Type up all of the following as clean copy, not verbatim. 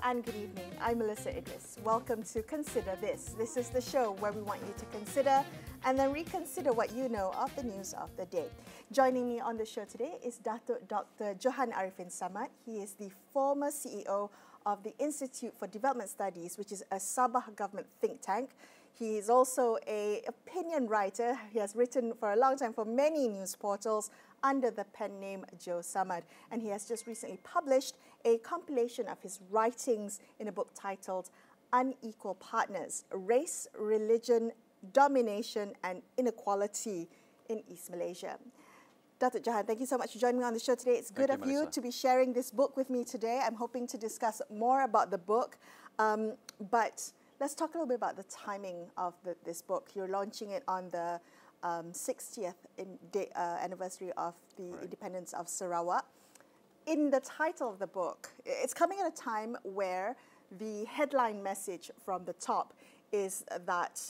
and good evening. I'm Melisa Idris. Welcome to Consider This. This is the show where we want you to consider and then reconsider what you know of the news of the day. Joining me on the show today is Datuk Dr. Johan Arriffin Samad. He is the former CEO of the Institute for Development Studies, which is a Sabah government think tank. He is also an opinion writer. He has written for a long time for many news portals under the pen name Joe Samad. And he has just recently published a compilation of his writings in a book titled Unequal Partners, Race, Religion, Domination and Inequality in East Malaysia. Datuk Johan, thank you so much for joining me on the show today. It's good of you to be sharing this book with me today. I'm hoping to discuss more about the book. But let's talk a little bit about the timing of this book. You're launching it on the 60th anniversary of the independence of Sarawak. In the title of the book, it's coming at a time where the headline message from the top is that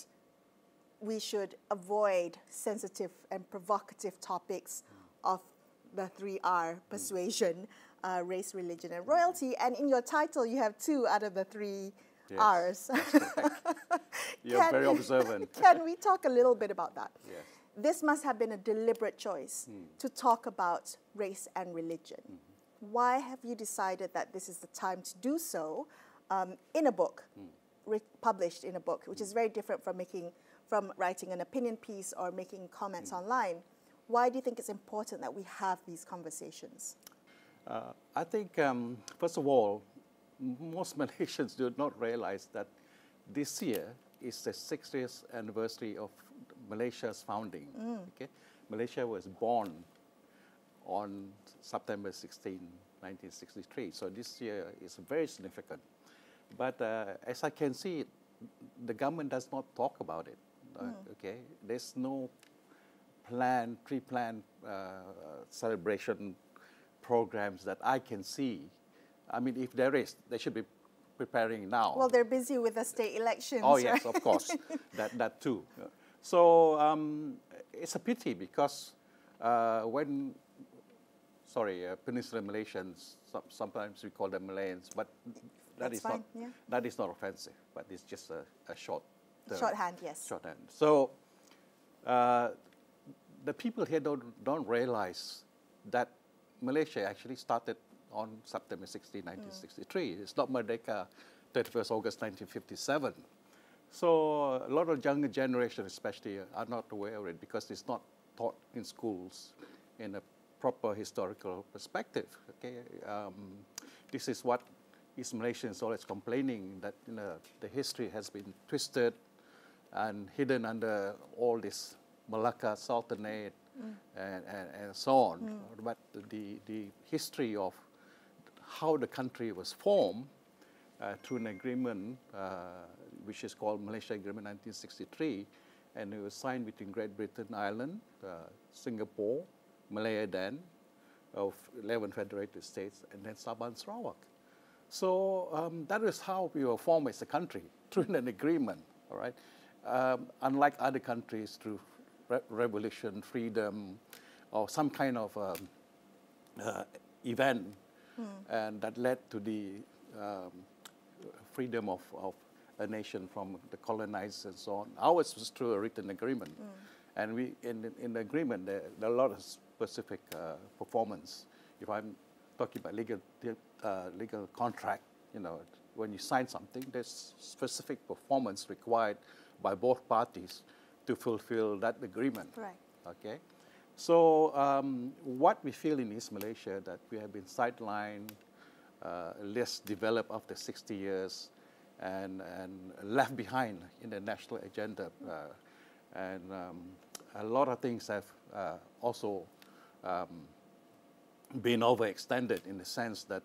we should avoid sensitive and provocative topics of the 3R persuasion, race, religion and royalty. And in your title, you have 2 out of the 3 R's. You're very observant. Can we talk a little bit about that? Yes. This must have been a deliberate choice to talk about race and religion. Why have you decided that this is the time to do so in a book, published in a book, which is very different from writing an opinion piece or making comments online? Why do you think it's important that we have these conversations? I think, first of all, most Malaysians do not realize that this year is the 60th anniversary of Malaysia's founding. Okay? Malaysia was born on September 16, 1963. So this year is very significant. But as I can see, the government does not talk about it. Okay? There's no pre-planned celebration programs that I can see. I mean, if there is, they should be preparing now. Well, they're busy with the state elections. Oh, yes, right? Of course. that too. So it's a pity because Peninsular Malaysians, sometimes we call them Malayans, but that is not offensive, but it's just a short term. Shorthand, yes. Shorthand. So the people here don't realize that Malaysia actually started on September 16, 1963. It's not Merdeka, 31st August 1957. So a lot of younger generation especially are not aware of it because it's not taught in schools in a proper historical perspective. Okay? This is what East Malaysians is always complaining, that the history has been twisted and hidden under all this Malacca Sultanate and so on. But the history of how the country was formed through an agreement which is called Malaysia Agreement 1963, and it was signed between Great Britain, Ireland, Singapore, Malaya then, of 11 federated states, and then Sabah and Sarawak. So that is how we were formed as a country, through an agreement, all right? Unlike other countries, through revolution, freedom, or some kind of event, and that led to the freedom of a nation from the colonizers and so on. Ours was through a written agreement. And we, in the agreement, there are a lot of specific performance. If I'm talking about legal contract, when you sign something, there's specific performance required by both parties to fulfill that agreement. Right. Okay. So what we feel in East Malaysia, that we have been sidelined, less developed after 60 years, and left behind in the national agenda. And a lot of things have also been overextended in the sense that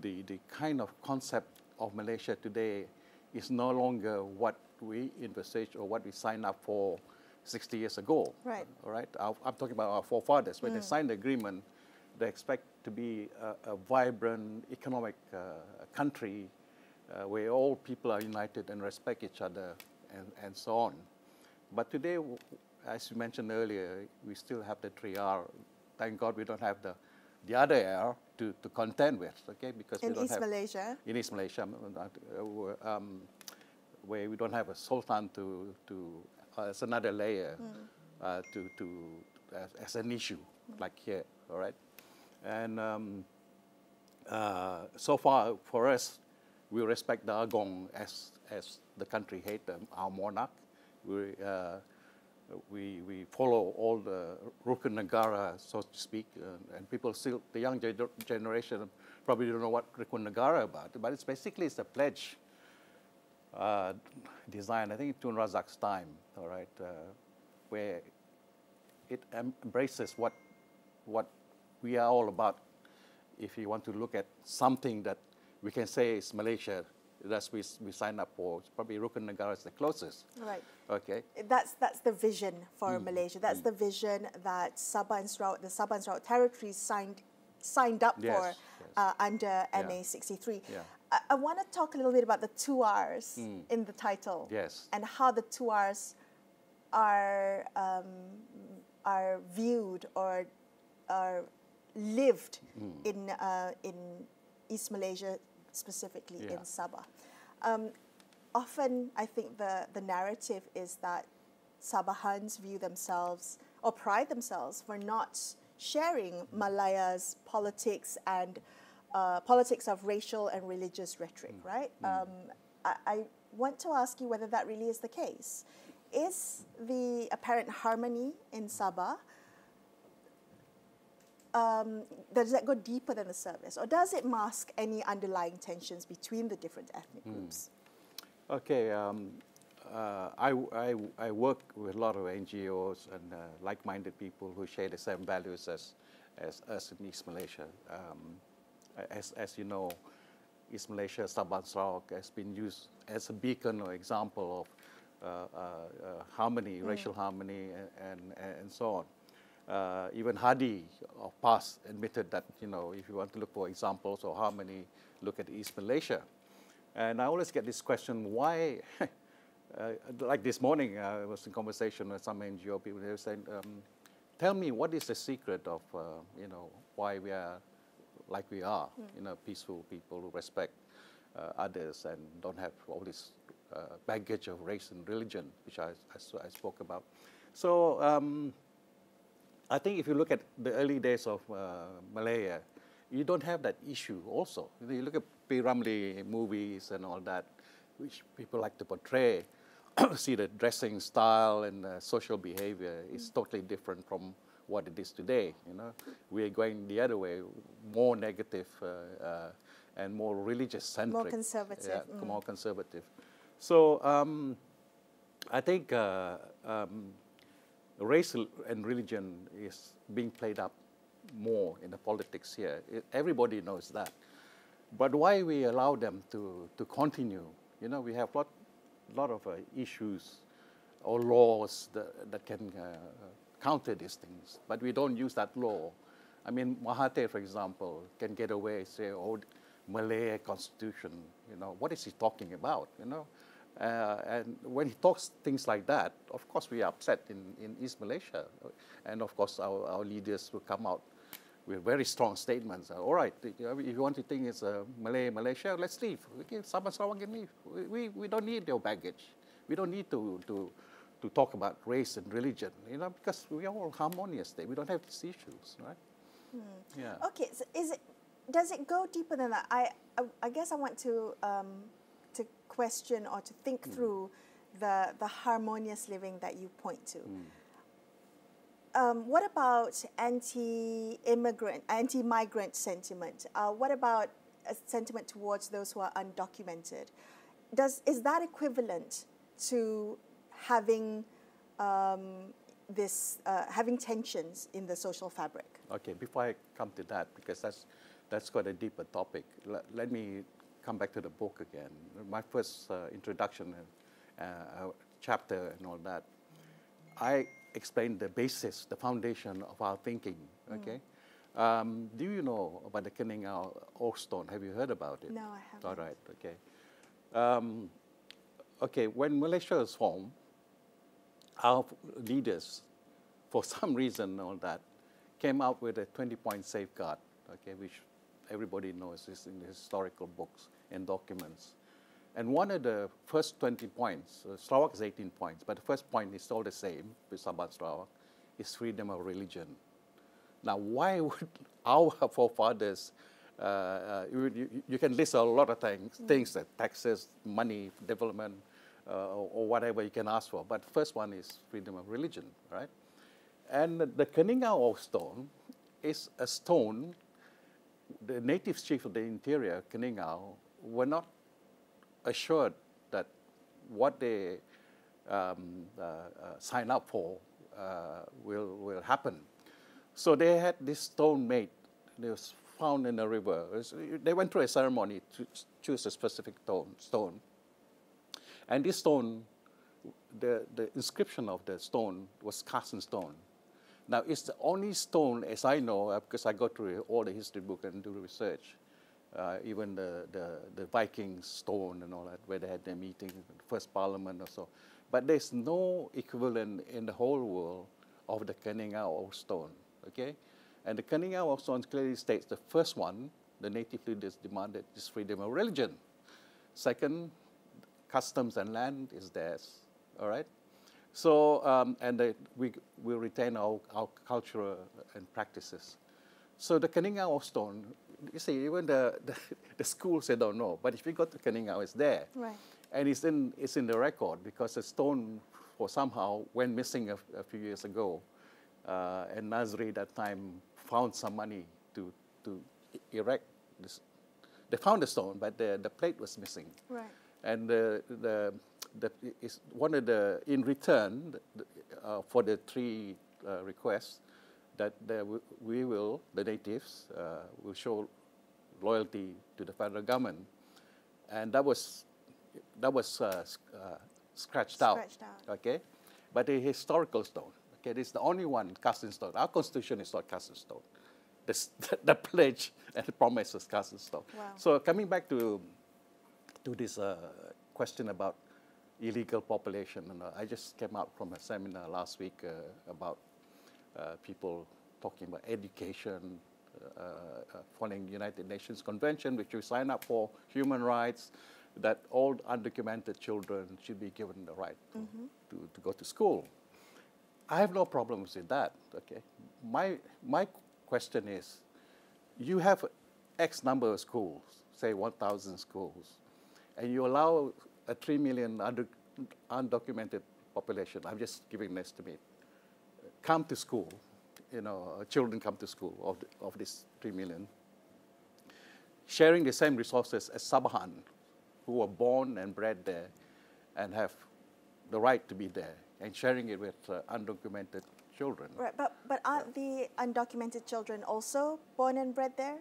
the kind of concept of Malaysia today is no longer what we envisaged or what we signed up for 60 years ago. Right. All right. I'm talking about our forefathers. When they signed the agreement, they expect to be a vibrant economic country where all people are united and respect each other and so on. But today, as you mentioned earlier, we still have the 3R. Thank God we don't have the the other area to contend with, okay? Because in we don't East have Malaysia. in East Malaysia, where we don't have a sultan as another layer as an issue like here, all right? And so far for us, we respect the Agong as the country hate our monarch. We follow all the Rukun Negara, so to speak, and people still, the young generation probably don't know what Rukun Negara about, but it's basically a pledge designed, I think, in Tun Razak's time, all right, where it embraces what we are all about. If you want to look at something that we can say is Malaysia, that's we sign up for. It's probably Rukun Negara is the closest. Right. Okay. That's the vision for Malaysia. That's the vision that Sabah and Sarawak, the Sabah and Sarawak territories signed up for under MA63. Yeah. I want to talk a little bit about the two R's in the title. Yes. And how the two R's are viewed or are lived in East Malaysia, specifically in Sabah. Often, I think the narrative is that Sabahans view themselves or pride themselves for not sharing Malaya's politics and politics of racial and religious rhetoric, right? I want to ask you whether that really is the case. Is the apparent harmony in Sabah, does that go deeper than the surface, or does it mask any underlying tensions between the different ethnic groups? Okay, I work with a lot of NGOs and like-minded people who share the same values as us in East Malaysia. As you know, East Malaysia, Sabah, Sarawak has been used as a beacon or example of harmony, racial harmony, and so on. Even Hadi of past admitted that, you know, if you want to look for examples of harmony, look at East Malaysia. And I always get this question, why, like this morning, I was in conversation with some NGO people, they were saying, tell me what is the secret of, you know, why we are like we are, you know, peaceful people who respect others and don't have all this baggage of race and religion, which I spoke about. So I think if you look at the early days of Malaya, you don't have that issue also. You look at P. Ramlee movies and all that, which people like to portray, see the dressing style and social behavior is totally different from what it is today. You know, we're going the other way, more negative and more religious-centric. More conservative. Yeah, more conservative. So I think race and religion is being played up more in the politics here. Everybody knows that. But why we allow them to continue? You know, we have a lot of issues or laws that can counter these things, but we don't use that law. I mean, Mahathir, for example, can get away, say, oh, Malay constitution, you know, what is he talking about, you know? And when he talks things like that, of course we are upset in East Malaysia. And of course our leaders will come out with very strong statements. All right, if you want to think it's Malaysia, let's leave. Okay, Sabah Sarawak can leave. We don't need your baggage. We don't need to talk about race and religion, you know, because we are all harmonious there. We don't have these issues, right? Yeah. Okay, so does it go deeper than that? I guess I want to question or to think through the harmonious living that you point to. What about anti-migrant sentiment? What about a sentiment towards those who are undocumented? Is that equivalent to having having tensions in the social fabric? Okay, before I come to that, because that's quite a deeper topic, let me come back to the book again. My first introduction chapter and all that, I explained the basis, the foundation of our thinking, okay? Do you know about the Cunningham Old Stone? Have you heard about it? No, I haven't. All right, okay. Okay, when Malaysia was formed, our leaders, for some reason and all that, came out with a 20-point safeguard, okay, which everybody knows is in the historical books and documents. And one of the first 20 points, Sarawak is 18 points, but the first point is all the same with Sabah and Sarawak, is freedom of religion. Now, why would our forefathers, you can list a lot of things that taxes, money, development, or whatever you can ask for, but the first one is freedom of religion, right? And the Cunningham Old Stone is a stone. The native chief of the interior, Cunningham, were not assured that what they sign up for will happen. So they had this stone made. It was found in a river. They went through a ceremony to choose a specific stone. And this stone, the inscription of the stone was cast in stone. Now, it's the only stone, as I know, because I go through all the history book and do research, even the Viking stone and all that, where they had their meeting, the first parliament or so. But there's no equivalent in the whole world of the Cunningham Old Stone, okay? And the Cunningham Old Stone clearly states the first one, the native leaders demanded is freedom of religion. Second, customs and land is theirs, all right? So, we retain our culture and practices. So the Cunningham Old Stone, you see, even the schools, they don't know. But if you go to Cunningham, it's there. Right. And it's in the record because the stone somehow went missing a few years ago. And Nazri, that time, found some money to erect this. They found the stone, but the plate was missing. Right. And is one of the, in return for the three requests, that we will, the natives, will show loyalty to the federal government. And that was scratched out, okay? But a historical stone, okay? This is the only one cast in stone. Our constitution is not cast in stone. The pledge and the promise is cast in stone. Wow. So coming back to this question about illegal population, and I just came out from a seminar last week about people talking about education, following United Nations Convention, which we sign up for, human rights, that all undocumented children should be given the right to go to school. I have no problems with that, okay? My question is, you have X number of schools, say 1,000 schools, and you allow a 3 million undocumented population, I'm just giving an estimate, come to school, you know, children come to school of this 3 million, sharing the same resources as Sabahan, who were born and bred there and have the right to be there, and sharing it with undocumented children. Right, but aren't the undocumented children also born and bred there?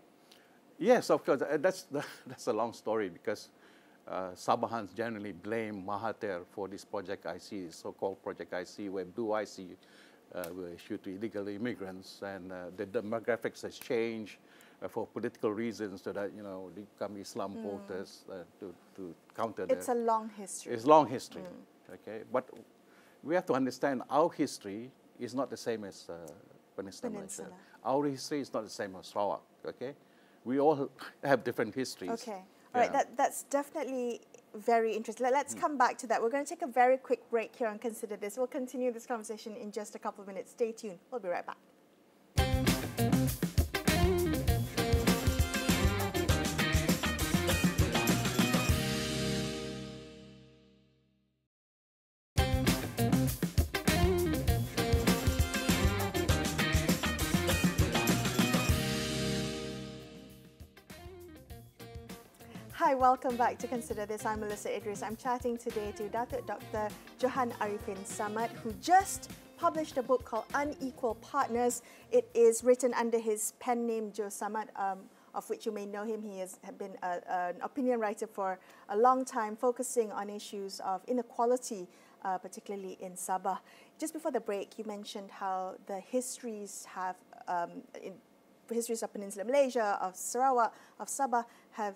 Yes, of course. That's a long story because Sabahans generally blame Mahathir for this Project IC, so-called Project IC, where blue IC were issued to illegal immigrants, and the demographics has changed for political reasons, so that, you know, they become Islam voters to counter that. It's a long history. It's long history, okay? But we have to understand our history is not the same as Peninsula Malaysia. Our history is not the same as Sarawak, okay? We all have different histories. Okay. All right, that's definitely very interesting. Let's come back to that. We're going to take a very quick break here and consider this. We'll continue this conversation in just a couple of minutes. Stay tuned. We'll be right back. Hi, welcome back to Consider This. I'm Melisa Idris. I'm chatting today to Datuk Dr. Johan Arriffin Samad, who just published a book called Unequal Partners. It is written under his pen name, Joe Samad, of which you may know him. He has been an opinion writer for a long time, focusing on issues of inequality, particularly in Sabah. Just before the break, you mentioned how the histories have histories of Peninsula Malaysia, of Sarawak, of Sabah, have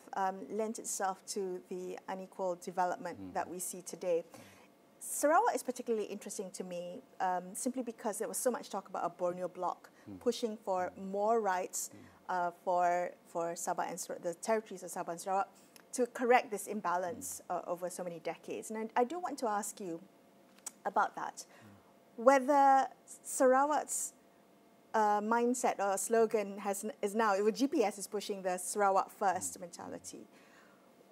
lent itself to the unequal development that we see today. Sarawak is particularly interesting to me simply because there was so much talk about a Borneo bloc pushing for more rights for Sabah and the territories of Sabah and Sarawak to correct this imbalance over so many decades. And I do want to ask you about that, whether Sarawak's mindset or slogan is now, GPS is pushing the Sarawak First mentality.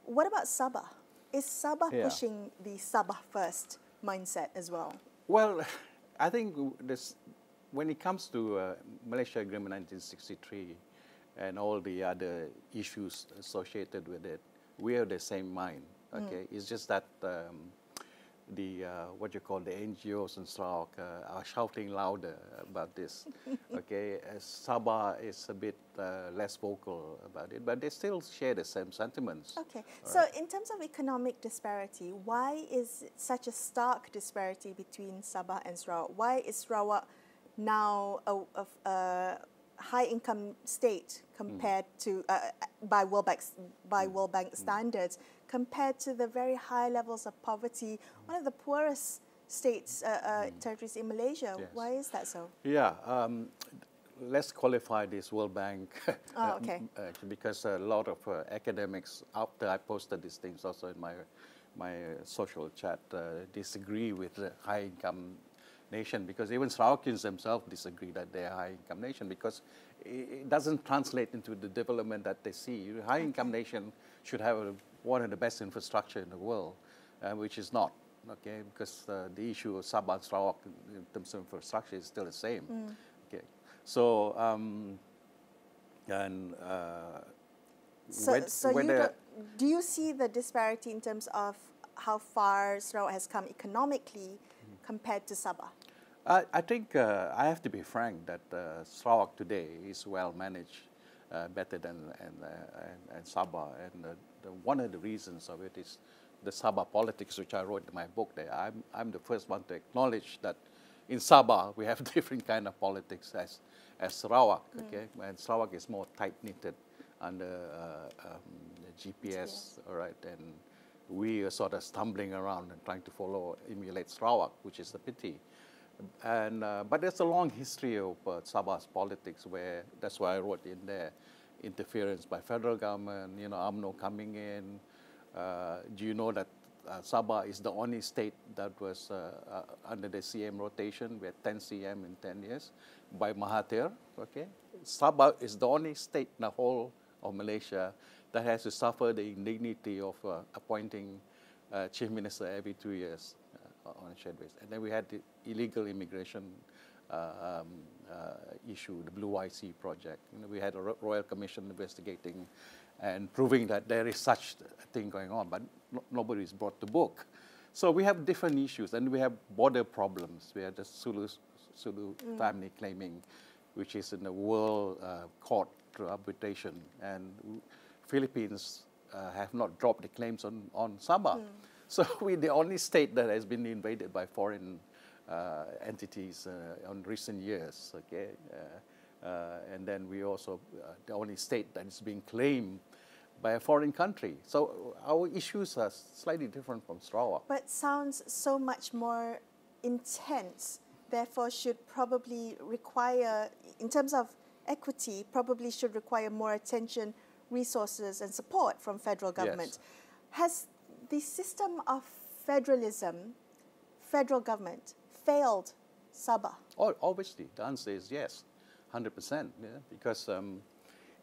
What about Sabah? Is Sabah pushing the Sabah First mindset as well? Well, I think when it comes to Malaysia Agreement 1963 and all the other issues associated with it, we have the same mind. Okay, it's just that what you call the NGOs in Sarawak are shouting louder about this. Okay, Sabah is a bit less vocal about it, but they still share the same sentiments. Okay, so in terms of economic disparity, why is it such a stark disparity between Sabah and Sarawak? Why is Sarawak now a high-income state compared to by World Bank standards, compared to the very high levels of poverty, one of the poorest states, territories in Malaysia? Yes. Why is that so? Yeah, let's qualify this World Bank because a lot of academics, after I posted these things also in my social chat, disagree with the high-income nation, because even Sarawakians themselves disagree that they're a high-income nation, because it doesn't translate into the development that they see. A high-income nation should have one of the best infrastructure in the world, which is not, okay, because the issue of Sabah and Sarawak in terms of infrastructure is still the same. Okay, so do you see the disparity in terms of how far Sarawak has come economically compared to Sabah? I think I have to be frank that Sarawak today is well managed, better than Sabah, and one of the reasons of it is the Sabah politics, which I wrote in my book there. I'm the first one to acknowledge that in Sabah we have different kind of politics as Sarawak, okay, and Sarawak is more tight-knitted under GPS, all right, and we are sort of stumbling around and trying to emulate Sarawak, which is a pity. And but there's a long history of Sabah's politics, where that's why I wrote in there, interference by federal government, UMNO coming in. Do you know that Sabah is the only state that was under the CM rotation? We had 10 CM in 10 years by Mahathir. Okay, Sabah is the only state in the whole of Malaysia that has to suffer the indignity of appointing chief minister every 2 years on a shared basis. And then we had the illegal immigration issue, the Blue IC project. We had a Royal Commission investigating and proving that there is such a thing going on, but nobody's brought the book. So we have different issues, and we have border problems. We have the Sulu family claiming, which is in the world court through arbitration, and Philippines have not dropped the claims on Sabah. So we're the only state that has been invaded by foreign entities on recent years, okay? And then we also the only state that is being claimed by a foreign country. So our issues are slightly different from Sarawak. But sounds so much more intense, therefore should probably require, in terms of equity, probably should require more attention, resources and support from federal government. Yes. Has the system of federalism, federal government, failed Sabah? Oh, obviously, the answer is yes, 100%. Yeah? Because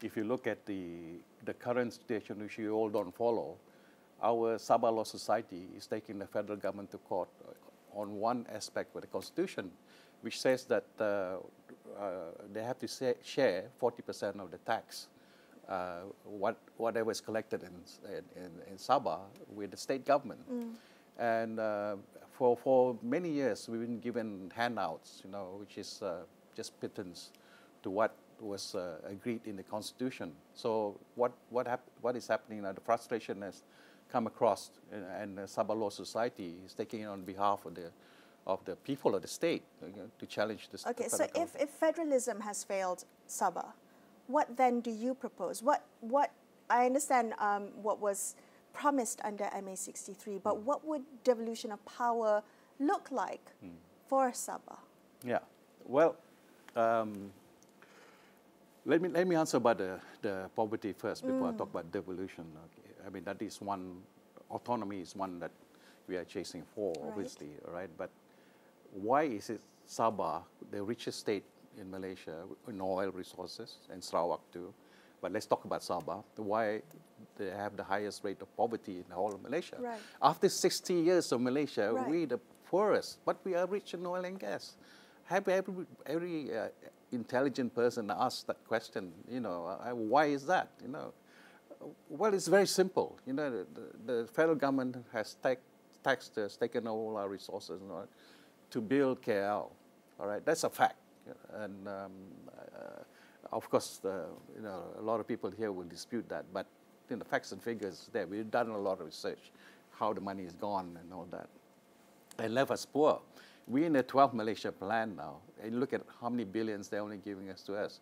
if you look at the current situation, which you all don't follow, our Sabah Law Society is taking the federal government to court on one aspect with the Constitution, which says that they have to share 40% of the tax, whatever is collected in Sabah with the state government. And for many years, we've been given handouts, which is just pittance to what was agreed in the Constitution. So what is happening now? The frustration has come across, and the Sabah Law Society is taking it on behalf of the people of the state to challenge this. Okay, so if federalism has failed Sabah, what then do you propose? What I understand what was promised under MA63, but what would devolution of power look like for Sabah? Yeah, well, Let me answer about the poverty first before I talk about devolution. Okay. I mean, that is one, autonomy is one that we are chasing for, obviously, right? But why is it Sabah, the richest state in Malaysia, in oil resources, and Sarawak too, but let's talk about Sabah, why they have the highest rate of poverty in the whole of Malaysia. Right. After 60 years of Malaysia, we're the poorest, but we are rich in oil and gas. Have every intelligent person asked that question, you know, why is that, you know? Well, it's very simple. You know, the federal government has taxed us, taken all our resources, you know, to build KL. All right, that's a fact. And of course, you know, a lot of people here will dispute that, but you know, facts and figures there. We've done a lot of research, how the money is gone and all that, and left us poor. We're in a 12 Malaysia plan now, and look at how many billions they're only giving us to us.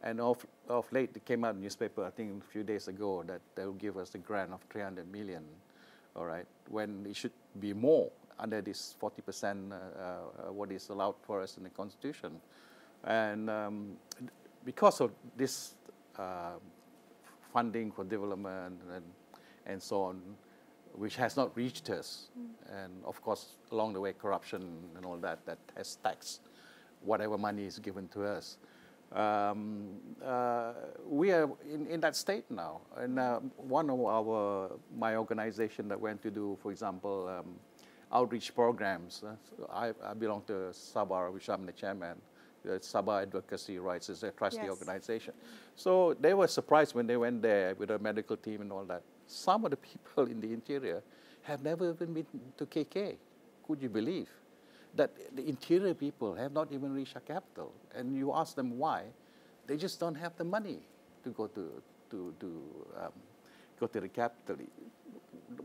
And of late, it came out in the newspaper, I think a few days ago, that they'll give us a grant of 300 million, all right, when it should be more under this 40% what is allowed for us in the Constitution. And because of this funding for development and so on, which has not reached us, and of course, along the way, corruption and all that, that has taxed whatever money is given to us. We are in that state now. And one of my organization that went to do, for example, outreach programs. I belong to Sabah, which I'm the chairman. Sabah Advocacy Rights is a trustee organization. So they were surprised when they went there with a medical team and all that. Some of the people in the interior have never even been to KK. Could you believe that the interior people have not even reached a capital? And you ask them why, they just don't have the money to go to the capital.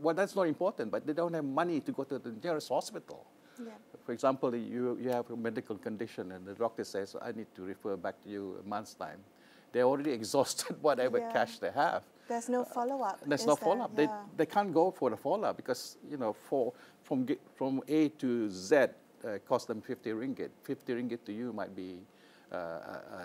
Well, that's not important, but they don't have money to go to the nearest hospital. Yeah. For example, you have a medical condition and the doctor says, I need to refer back to you a month's time. They're already exhausted whatever cash they have. There's no follow-up. There's no follow-up. Yeah. They can't go for the follow-up because, you know, from A to Z cost them 50 ringgit. 50 ringgit to you might be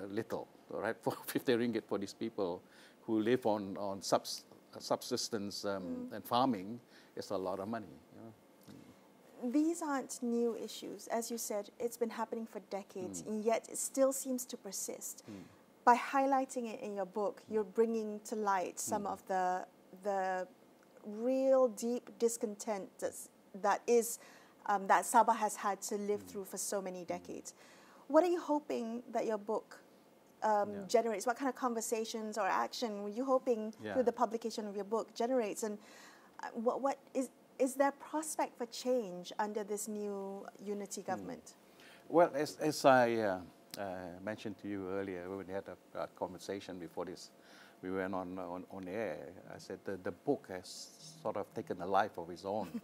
little, all right? For 50 ringgit for these people who live on subsistence and farming, it's a lot of money. You know? These aren't new issues. As you said, it's been happening for decades, and yet it still seems to persist. By highlighting it in your book, you're bringing to light some of the real deep discontent that Sabah has had to live through for so many decades. What are you hoping that your book generates? What kind of conversations or action were you hoping through the publication of your book generates? And what is there prospect for change under this new unity government? Well, as I mentioned to you earlier when we had a conversation before this, we went on air. I said the book has sort of taken a life of its own.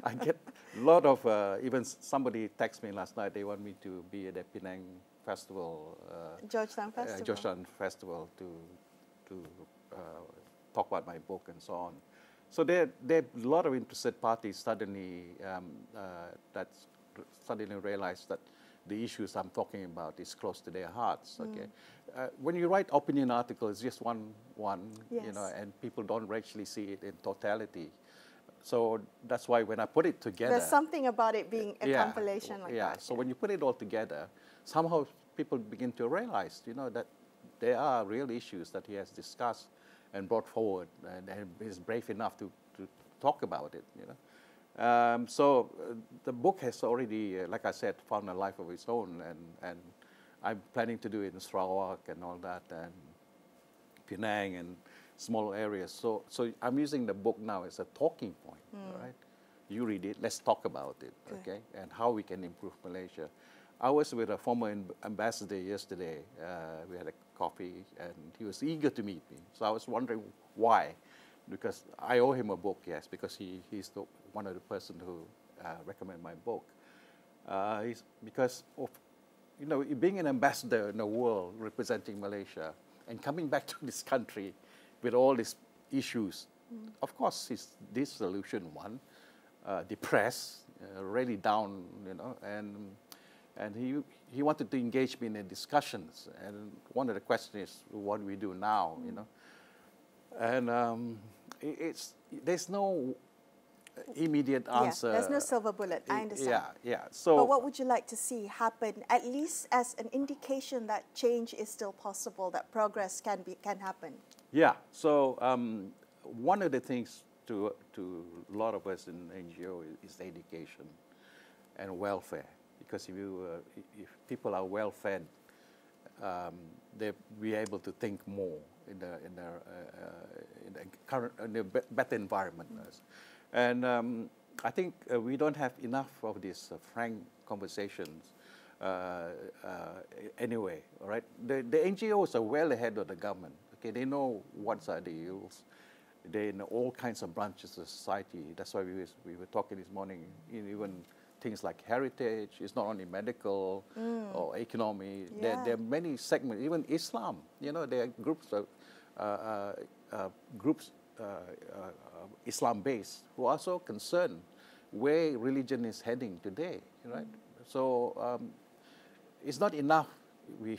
I get a lot of, even somebody texted me last night, they want me to be at the Penang Festival. Georgetown Festival. Georgetown Festival to talk about my book and so on. So there are a lot of interested parties suddenly realized that the issues I'm talking about is close to their hearts. Okay, when you write opinion articles, it's just one, you know, and people don't actually see it in totality. So that's why when I put it together, there's something about it being a compilation like that. So when you put it all together, somehow people begin to realize, you know, that there are real issues that he has discussed and brought forward, and is brave enough to talk about it. You know. So the book has already, like I said, found a life of its own, and I'm planning to do it in Sarawak and all that, and Penang and small areas. So I'm using the book now as a talking point, all right? You read it, let's talk about it, okay? And how we can improve Malaysia. I was with a former ambassador yesterday. We had a coffee, and he was eager to meet me. So I was wondering why. Because I owe him a book, yes, because he's one of the person who recommended my book. Because of, you know, being an ambassador in the world representing Malaysia and coming back to this country with all these issues, of course, he's disillusioned one, depressed, really down, you know, And he wanted to engage me in the discussions. And one of the questions is, what do we do now, you know? And there's no immediate answer. Yeah, there's no silver bullet, I understand. Yeah. So, but what would you like to see happen, at least as an indication that change is still possible, that progress can happen? Yeah, so one of the things to a lot of us in NGO is education and welfare. Because if people are well fed, they'll be able to think more in a better environment. And I think we don't have enough of these frank conversations anyway. All right, the NGOs are well ahead of the government. Okay, they know what are the ills. They know all kinds of branches of society. That's why we were talking this morning. Even things like heritage, it's not only medical or economy. Yeah. There are many segments, even Islam. You know, there are groups Islam-based who are also concerned where religion is heading today, right? So it's not enough. We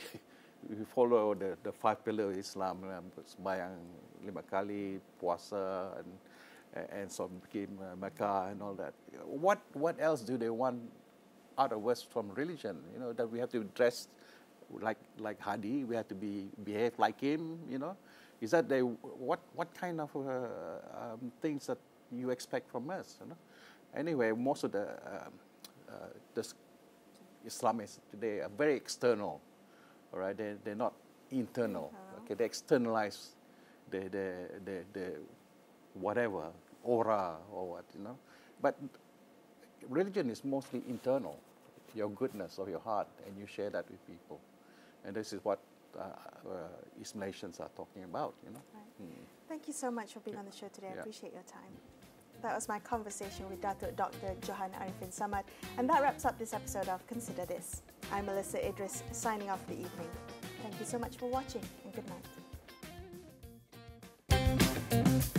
follow the 5 pillars of Islam, sembahyang 5 kali, puasa, and so became Mecca and all that. What else do they want out of us from religion? You know, that we have to dress like Hadi, we have to behave like him. You know, is that what kind of things that you expect from us? You know, anyway, most of the Islamists today are very external. All right, they're not internal. Okay, they externalize the whatever, aura or what, you know. But religion is mostly internal, your goodness of your heart, and you share that with people. And this is what East Malaysians are talking about, you know. Right. Thank you so much for being on the show today. I appreciate your time. That was my conversation with Datuk Dr. Johan Arriffin Samad. And that wraps up this episode of Consider This. I'm Melisa Idris, signing off for the evening. Thank you so much for watching, and good night.